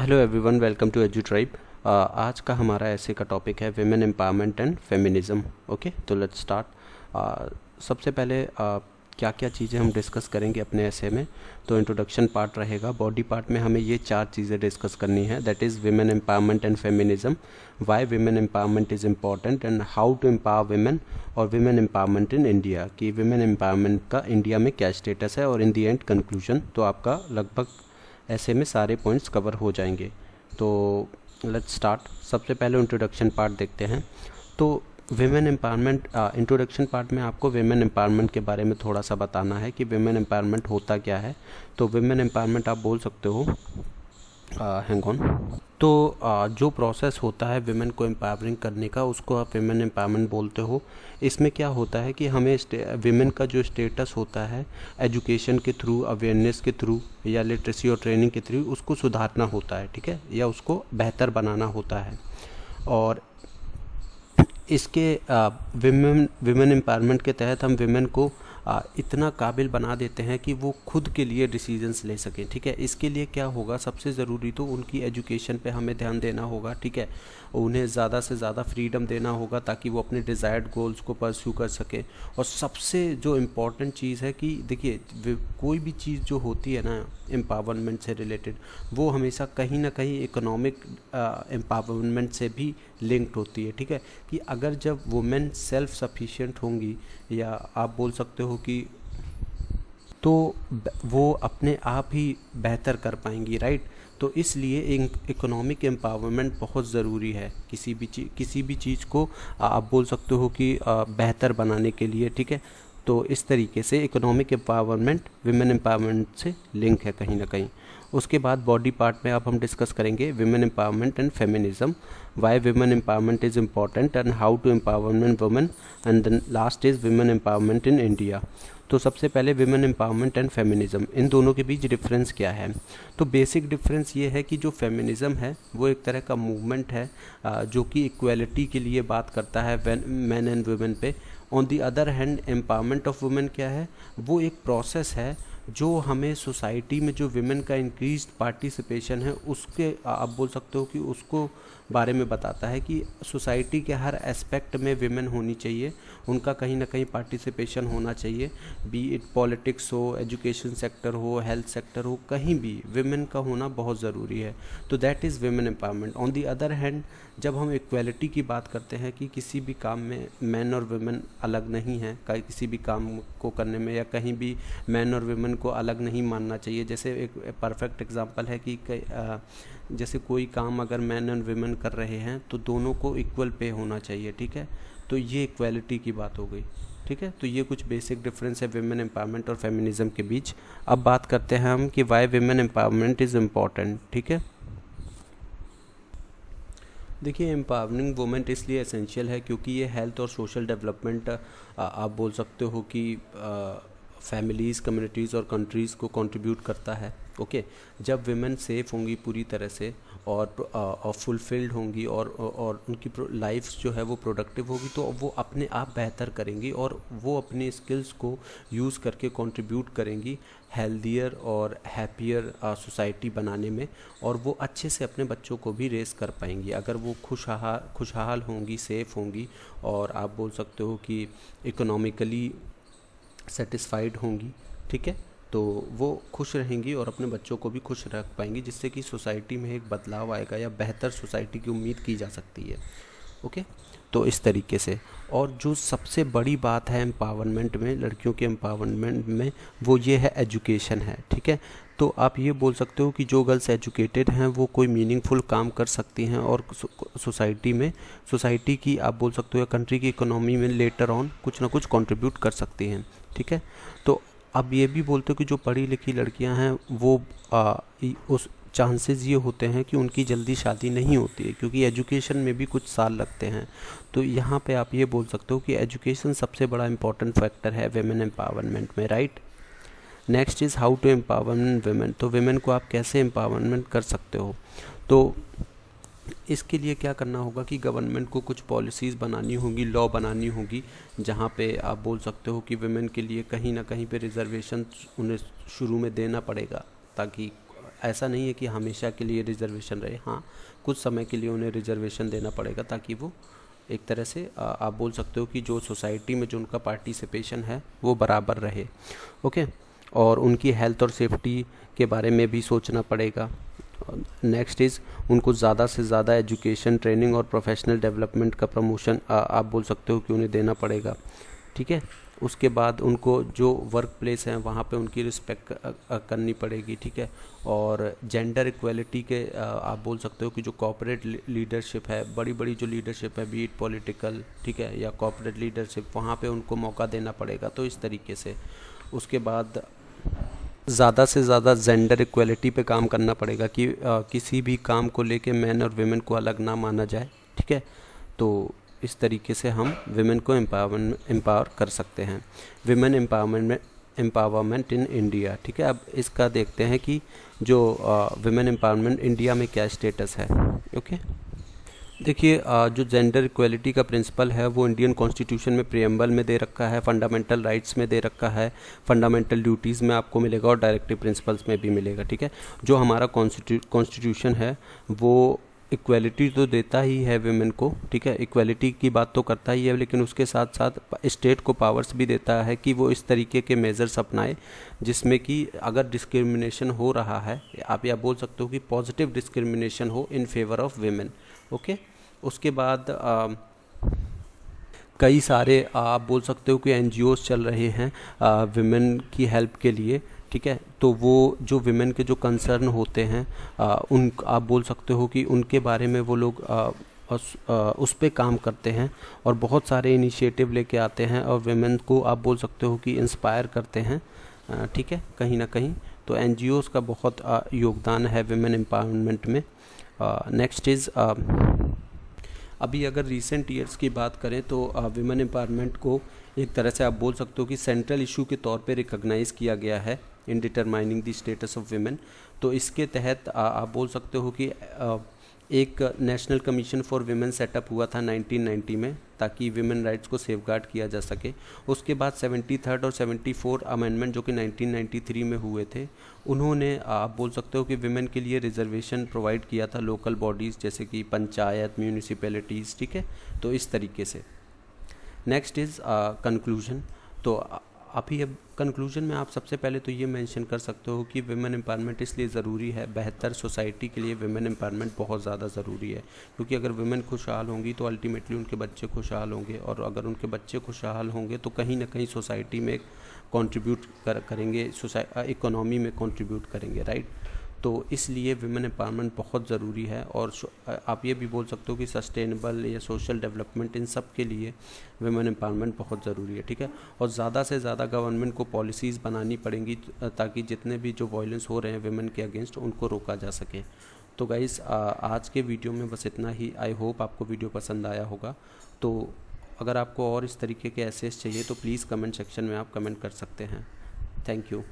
Hello everyone, welcome to edu tribe. आज का हमारा ऐसे का टॉपिक है women empowerment and feminism. Okay, तो लेट्स स्टार्ट। सबसे पहले क्या क्या चीज़ें हम डिस्कस करेंगे अपने ऐसे में। तो इंट्रोडक्शन पार्ट रहेगा। बॉडी पार्ट में हमें ये 4 चीज़ें डिस्कस करनी है, that is women empowerment and feminism, why women empowerment is important and how to empower women, और विमेन एम्पावरमेंट इन इंडिया कि विमेन एम्पावरमेंट का इंडिया में क्या स्टेटस है, और इन दी एंड कंक्लूजन। तो आपका लगभग ऐसे में सारे पॉइंट्स कवर हो जाएंगे। तो लेट्स स्टार्ट। सबसे पहले इंट्रोडक्शन पार्ट देखते हैं। तो विमेन एम्पावरमेंट, इंट्रोडक्शन पार्ट में आपको विमेन एम्पावरमेंट के बारे में थोड़ा सा बताना है कि विमेन एम्पावरमेंट होता क्या है। तो विमेन एम्पावरमेंट आप बोल सकते हो, हैंग ऑन। तो जो प्रोसेस होता है विमेन को एम्पावरिंग करने का, उसको आप विमेन एम्पावरमेंट बोलते हो। इसमें क्या होता है कि हमें विमेन का जो स्टेटस होता है एजुकेशन के थ्रू, अवेयरनेस के थ्रू या लिटरेसी और ट्रेनिंग के थ्रू उसको सुधारना होता है, ठीक है, या उसको बेहतर बनाना होता है। और इसके विमेन एम्पावरमेंट के तहत हम विमेन को इतना काबिल बना देते हैं कि वो खुद के लिए डिसीजंस ले सकें, ठीक है। इसके लिए क्या होगा, सबसे ज़रूरी तो उनकी एजुकेशन पे हमें ध्यान देना होगा, ठीक है। उन्हें ज़्यादा से ज़्यादा फ्रीडम देना होगा ताकि वो अपने डिज़ायर्ड गोल्स को परस्यू कर सके। और सबसे जो इम्पॉर्टेंट चीज़ है कि देखिए, कोई भी चीज़ जो होती है ना एम्पावरमेंट से रिलेटेड, वो हमेशा कहीं ना कहीं इकोनॉमिक एम्पावरमेंट से भी लिंक्ड होती है, ठीक है। कि अगर जब वुमेन सेल्फ सफिशिएंट होंगी, या आप बोल सकते हो कि तो वो अपने आप ही बेहतर कर पाएंगी, राइट। तो इसलिए इकोनॉमिक एम्पावरमेंट बहुत ज़रूरी है किसी भी चीज़ को आप बोल सकते हो कि बेहतर बनाने के लिए, ठीक है। तो इस तरीके से इकोनॉमिक एम्पावरमेंट विमेन एम्पावरमेंट से लिंक है कहीं ना कहीं। उसके बाद बॉडी पार्ट में अब हम डिस्कस करेंगे women empowerment and feminism, why women empowerment is important and how to empowerment women, and then last is women empowerment in India. तो सबसे पहले विमेन एम्पावरमेंट एंड फेमिनिज्म, इन दोनों के बीच डिफरेंस क्या है। तो बेसिक डिफरेंस ये है कि जो फेमिनिज्म है वो एक तरह का मूवमेंट है जो कि इक्वालिटी के लिए बात करता है मैन एंड वुमेन पे। On the other hand empowerment of women क्या है, वो एक प्रोसेस है जो हमें सोसाइटी में जो विमेन का इंक्रीज पार्टिसिपेशन है उसके आप बोल सकते हो कि उसको बारे में बताता है कि सोसाइटी के हर एस्पेक्ट में विमेन होनी चाहिए, उनका कहीं ना कहीं पार्टिसिपेशन होना चाहिए, बी इट पॉलिटिक्स हो, एजुकेशन सेक्टर हो, हेल्थ सेक्टर हो, कहीं भी विमेन का होना बहुत ज़रूरी है। तो that is women empowerment. On the other hand जब हम इक्वालिटी की बात करते हैं कि किसी भी काम में मैन और विमेन अलग नहीं हैं, किसी भी काम को करने में या कहीं भी मैन और विमेन को अलग नहीं मानना चाहिए। जैसे एक परफेक्ट एग्जांपल है कि जैसे कोई काम अगर मैन एंड विमेन कर रहे हैं तो दोनों को इक्वल पे होना चाहिए, ठीक है। तो ये इक्वालिटी की बात हो गई, ठीक है। तो ये कुछ बेसिक डिफरेंस है विमेन एम्पावरमेंट और फेमिनिज्म के बीच। अब बात करते हैं हम कि why women empowerment is important, ठीक है। देखिए, एम्पावरिंग वुमेन इसलिए एसेंशियल है क्योंकि ये हेल्थ और सोशल डेवलपमेंट आप बोल सकते हो कि फैमिलीज़, कम्युनिटीज़ और कंट्रीज़ को कंट्रीब्यूट करता है। ओके, जब विमेन सेफ़ होंगी पूरी तरह से और फुलफिल्ड होंगी और उनकी लाइफ जो है वो प्रोडक्टिव होगी, तो वो अपने आप बेहतर करेंगी और वो अपनी स्किल्स को यूज़ करके कंट्रीब्यूट करेंगी हेल्दियर और हैप्पियर सोसाइटी बनाने में, और वो अच्छे से अपने बच्चों को भी रेस कर पाएंगी अगर वो खुशहाल होंगी, सेफ़ होंगी, और आप बोल सकते हो कि इकोनॉमिकली सेटिस्फाइड होंगी, ठीक है। तो वो खुश रहेंगी और अपने बच्चों को भी खुश रख पाएंगी, जिससे कि सोसाइटी में एक बदलाव आएगा या बेहतर सोसाइटी की उम्मीद की जा सकती है। ओके, तो इस तरीके से। और जो सबसे बड़ी बात है एम्पावरमेंट में, लड़कियों के एम्पावरमेंट में, वो ये है एजुकेशन है, ठीक है। तो आप ये बोल सकते हो कि जो गर्ल्स एजुकेटेड हैं वो कोई मीनिंगफुल काम कर सकती हैं और सोसाइटी की आप बोल सकते हो या कंट्री की इकोनॉमी में लेटर ऑन कुछ ना कुछ कंट्रीब्यूट कर सकती हैं, ठीक है। तो अब ये भी बोलते हो कि जो पढ़ी लिखी लड़कियां हैं वो उस चांसेस ये होते हैं कि उनकी जल्दी शादी नहीं होती है क्योंकि एजुकेशन में भी कुछ साल लगते हैं। तो यहाँ पे आप ये बोल सकते हो कि एजुकेशन सबसे बड़ा इंपॉर्टेंट फैक्टर है विमेन एम्पावरमेंट में, right. Next is how to empowerment women. तो विमेन को आप कैसे एम्पावरमेंट कर सकते हो। तो इसके लिए क्या करना होगा कि गवर्नमेंट को कुछ पॉलिसीज़ बनानी होगी, लॉ बनानी होगी, जहाँ पे आप बोल सकते हो कि विमेन के लिए कहीं ना कहीं पे रिजर्वेशन उन्हें शुरू में देना पड़ेगा ताकि ऐसा नहीं है कि हमेशा के लिए रिजर्वेशन रहे, हाँ कुछ समय के लिए उन्हें रिजर्वेशन देना पड़ेगा ताकि वो एक तरह से आप बोल सकते हो कि जो सोसाइटी में जो उनका पार्टिसिपेशन है वो बराबर रहे। ओके, और उनकी हेल्थ और सेफ्टी के बारे में भी सोचना पड़ेगा। नेक्स्ट इज़ उनको ज़्यादा से ज़्यादा एजुकेशन, ट्रेनिंग और प्रोफेशनल डेवलपमेंट का प्रमोशन आप बोल सकते हो कि उन्हें देना पड़ेगा, ठीक है। उसके बाद उनको जो वर्क प्लेस हैं वहाँ पे उनकी रिस्पेक्ट करनी पड़ेगी, ठीक है। और जेंडर इक्वलिटी के आप बोल सकते हो कि जो कॉर्पोरेट लीडरशिप है, बड़ी बड़ी जो लीडरशिप है, बी इट पॉलिटिकल, ठीक है, या कॉर्पोरेट लीडरशिप, वहाँ पे उनको मौका देना पड़ेगा। तो इस तरीके से उसके बाद ज़्यादा से ज़्यादा जेंडर इक्वलिटी पे काम करना पड़ेगा कि किसी भी काम को लेके मैन और विमेन को अलग ना माना जाए, ठीक है। तो इस तरीके से हम विमेन को एम्पावर कर सकते हैं। विमेन एम्पावरमेंट इन इंडिया, ठीक है। अब इसका देखते हैं कि जो विमेन एम्पावरमेंट इंडिया में क्या स्टेटस है। ओके, देखिए जो जेंडर इक्वलिटी का प्रिंसिपल है वो इंडियन कॉन्स्टिट्यूशन में प्रियम्बल में दे रखा है, फंडामेंटल राइट्स में दे रखा है, फंडामेंटल ड्यूटीज़ में आपको मिलेगा और डायरेक्टिव प्रिंसिपल्स में भी मिलेगा, ठीक है। जो हमारा कॉन्स्टिट्यूशन है वो इक्वलिटी तो देता ही है विमेन को, ठीक है, इक्वलिटी की बात तो करता ही है, लेकिन उसके साथ साथ स्टेट को पावर्स भी देता है कि वो इस तरीके के मेजर्स अपनाए जिसमें कि अगर डिस्क्रिमिनेशन हो रहा है, आप या बोल सकते हो कि पॉजिटिव डिस्क्रिमिनेशन हो in favour of women. Okay, उसके बाद कई सारे आप बोल सकते हो कि NGOs चल रहे हैं विमेन की हेल्प के लिए, ठीक है। तो वो जो विमेन के जो कंसर्न होते हैं उन आप बोल सकते हो कि उनके बारे में वो लोग उस पे काम करते हैं और बहुत सारे इनिशिएटिव लेके आते हैं और विमेन को आप बोल सकते हो कि इंस्पायर करते हैं, ठीक है, कहीं ना कहीं। तो NGOs का बहुत योगदान है विमेन एम्पावरमेंट में। नेक्स्ट इज़ अभी अगर रिसेंट ईयर्स की बात करें तो विमेन एम्पावरमेंट को एक तरह से आप बोल सकते हो कि सेंट्रल इशू के तौर पे रिकॉग्नाइज़ किया गया है in determining the status of women. तो इसके तहत आप बोल सकते हो कि एक national commission for women setup हुआ था 1990 में ताकि विमेन राइट्स को सेफगार्ड किया जा सके। उसके बाद 73rd और 74 अमेंडमेंट जो कि 1993 में हुए थे, उन्होंने आप बोल सकते हो कि विमेन के लिए रिजर्वेशन प्रोवाइड किया था लोकल बॉडीज़ जैसे कि पंचायत, म्यूनिसिपैलिटीज़, ठीक है। तो इस तरीके से नेक्स्ट इज़ कंक्लूजन। तो अभी अब कंक्लूजन में आप सबसे पहले तो ये मेंशन कर सकते हो कि विमेन एम्पावरमेंट इसलिए ज़रूरी है, बेहतर सोसाइटी के लिए विमेन एम्पावरमेंट बहुत ज़्यादा ज़रूरी है, क्योंकि अगर विमेन खुशहाल होंगी तो अल्टीमेटली उनके बच्चे खुशहाल होंगे, और अगर उनके बच्चे खुशहाल होंगे तो कहीं ना कहीं सोसाइटी में कंट्रीब्यूट करेंगे, इकोनॉमी में कंट्रीब्यूट करेंगे, राइट। तो इसलिए विमेन एम्पावरमेंट बहुत ज़रूरी है। और आप ये भी बोल सकते हो कि सस्टेनेबल या सोशल डेवलपमेंट, इन सब के लिए विमेन एम्पावरमेंट बहुत ज़रूरी है, ठीक है। और ज़्यादा से ज़्यादा गवर्नमेंट को पॉलिसीज़ बनानी पड़ेंगी ताकि जितने भी जो वायलेंस हो रहे हैं विमेन के अगेंस्ट उनको रोका जा सके। तो गाइस आज के वीडियो में बस इतना ही। आई होप आपको वीडियो पसंद आया होगा। तो अगर आपको और इस तरीके के एसेस चाहिए तो प्लीज़ कमेंट सेक्शन में आप कमेंट कर सकते हैं। Thank you.